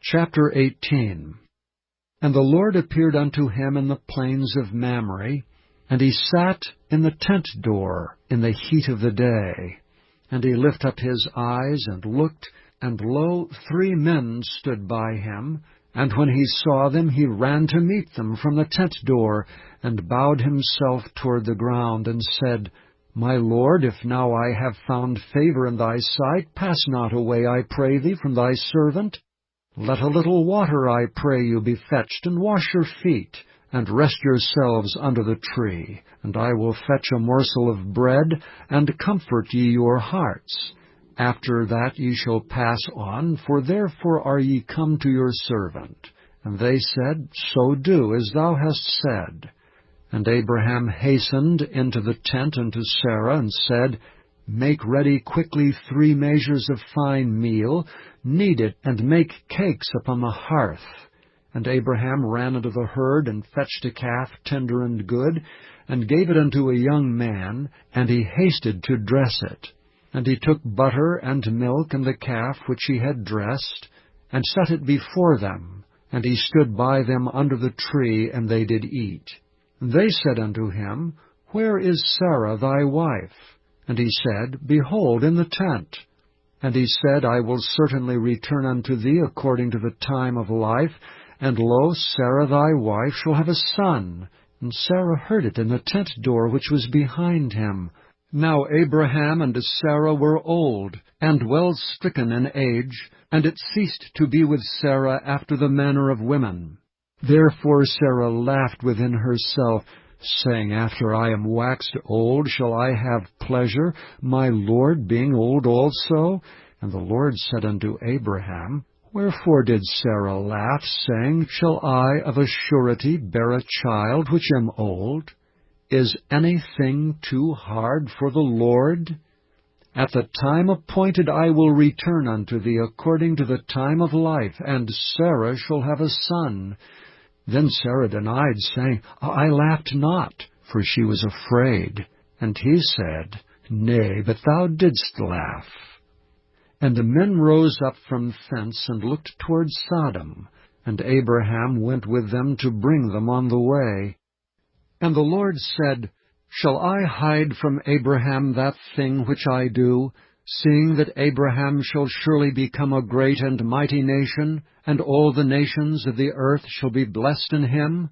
Chapter 18. And the Lord appeared unto him in the plains of Mamre, and he sat in the tent door in the heat of the day. And he lifted up his eyes and looked, and lo, 3 men stood by him. And when he saw them, he ran to meet them from the tent door, and bowed himself toward the ground, and said, My Lord, if now I have found favor in thy sight, pass not away, I pray thee, from thy servant. Let a little water, I pray you, be fetched, and wash your feet, and rest yourselves under the tree. And I will fetch a morsel of bread, and comfort ye your hearts. After that ye shall pass on, for therefore are ye come to your servant. And they said, So do, as thou hast said. And Abraham hastened into the tent unto Sarah, and said, Make ready quickly 3 measures of fine meal, knead it, and make cakes upon the hearth. And Abraham ran unto the herd, and fetched a calf tender and good, and gave it unto a young man, and he hasted to dress it. And he took butter and milk and the calf which he had dressed, and set it before them. And he stood by them under the tree, and they did eat. And they said unto him, Where is Sarah thy wife? And he said, Behold, in the tent. And he said, I will certainly return unto thee according to the time of life, and lo, Sarah thy wife shall have a son. And Sarah heard it in the tent door which was behind him. Now Abraham and Sarah were old, and well stricken in age, and it ceased to be with Sarah after the manner of women. Therefore Sarah laughed within herself, saying, After I am waxed old, shall I have pleasure, my Lord being old also? And the Lord said unto Abraham, Wherefore did Sarah laugh, saying, Shall I of a surety bear a child which am old? Is anything too hard for the Lord? At the time appointed I will return unto thee according to the time of life, and Sarah shall have a son. Then Sarah denied, saying, I laughed not, for she was afraid. And he said, Nay, but thou didst laugh. And the men rose up from thence, and looked toward Sodom. And Abraham went with them to bring them on the way. And the Lord said, Shall I hide from Abraham that thing which I do, seeing that Abraham shall surely become a great and mighty nation, and all the nations of the earth shall be blessed in him?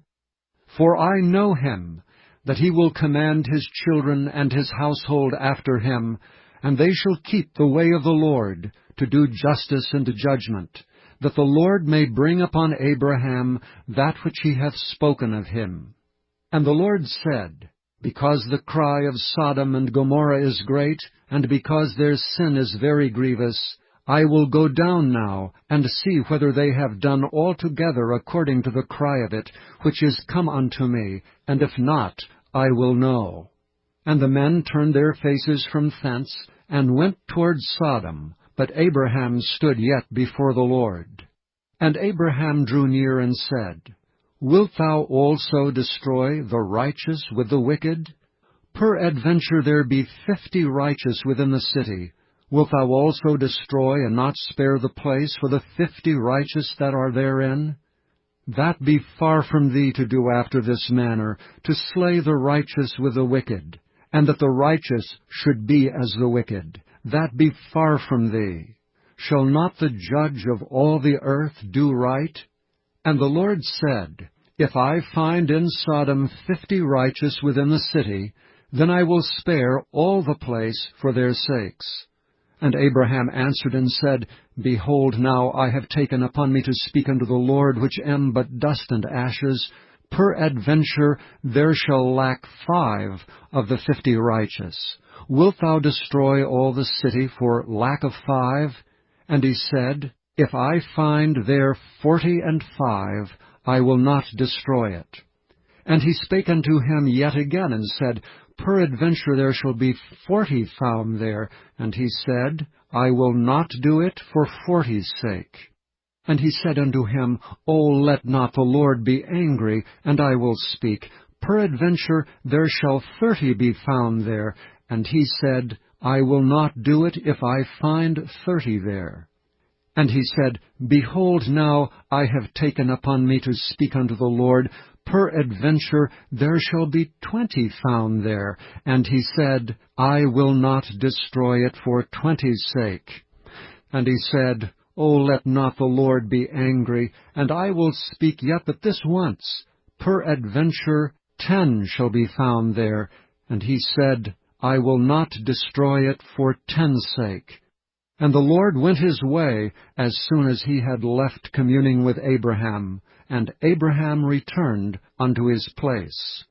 For I know him, that he will command his children and his household after him, and they shall keep the way of the Lord, to do justice and judgment, that the Lord may bring upon Abraham that which he hath spoken of him. And the Lord said, Because the cry of Sodom and Gomorrah is great, and because their sin is very grievous, I will go down now, and see whether they have done altogether according to the cry of it, which is come unto me, and if not, I will know. And the men turned their faces from thence, and went toward Sodom, but Abraham stood yet before the Lord. And Abraham drew near and said, Wilt thou also destroy the righteous with the wicked? Peradventure there be 50 righteous within the city. Wilt thou also destroy and not spare the place for the 50 righteous that are therein? That be far from thee to do after this manner, to slay the righteous with the wicked, and that the righteous should be as the wicked. That be far from thee. Shall not the judge of all the earth do right? And the Lord said, If I find in Sodom 50 righteous within the city, then I will spare all the place for their sakes. And Abraham answered and said, Behold, now I have taken upon me to speak unto the Lord, which am but dust and ashes. Peradventure there shall lack 5 of the 50 righteous. Wilt thou destroy all the city for lack of 5? And he said, If I find there 45, I will not destroy it. And he spake unto him yet again, and said, Peradventure there shall be 40 found there. And he said, I will not do it for 40's sake. And he said unto him, O let not the Lord be angry, and I will speak. Peradventure there shall 30 be found there. And he said, I will not do it if I find 30 there. And he said, Behold, now I have taken upon me to speak unto the Lord. Peradventure there shall be 20 found there. And he said, I will not destroy it for 20's sake. And he said, O let not the Lord be angry, and I will speak yet but this once. Peradventure 10 shall be found there. And he said, I will not destroy it for 10's sake. And the Lord went his way as soon as he had left communing with Abraham, and Abraham returned unto his place.